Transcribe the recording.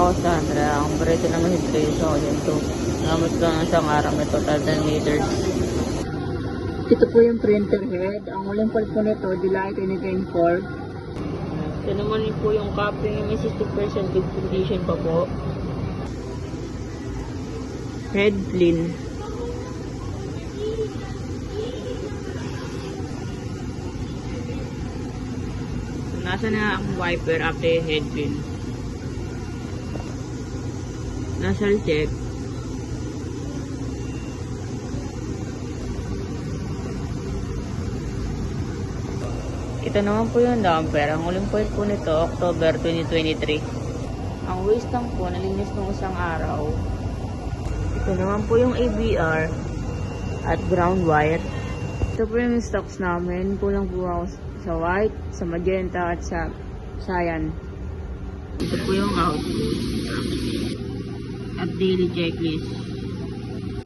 ako Sandra. Ang preso naman si 3,002. Gamit ko ng isang araw may total 10 liters. Ito po yung printer head. Ang uling po nito, July 2024. Ito naman po yung copy, may 60% good condition pa po. Head clean. Nasa na ang wiper after head clean. Nasal check. Ito naman po yung damper. Ang uling point po nito, October 2023. Ang waste tank po, nalinis ng isang araw. Ito naman po yung ABR at ground wire. Ito po yung stocks namin. Kulang po ako sa white, sa magenta at sa cyan. Ito po yung output at daily checklist.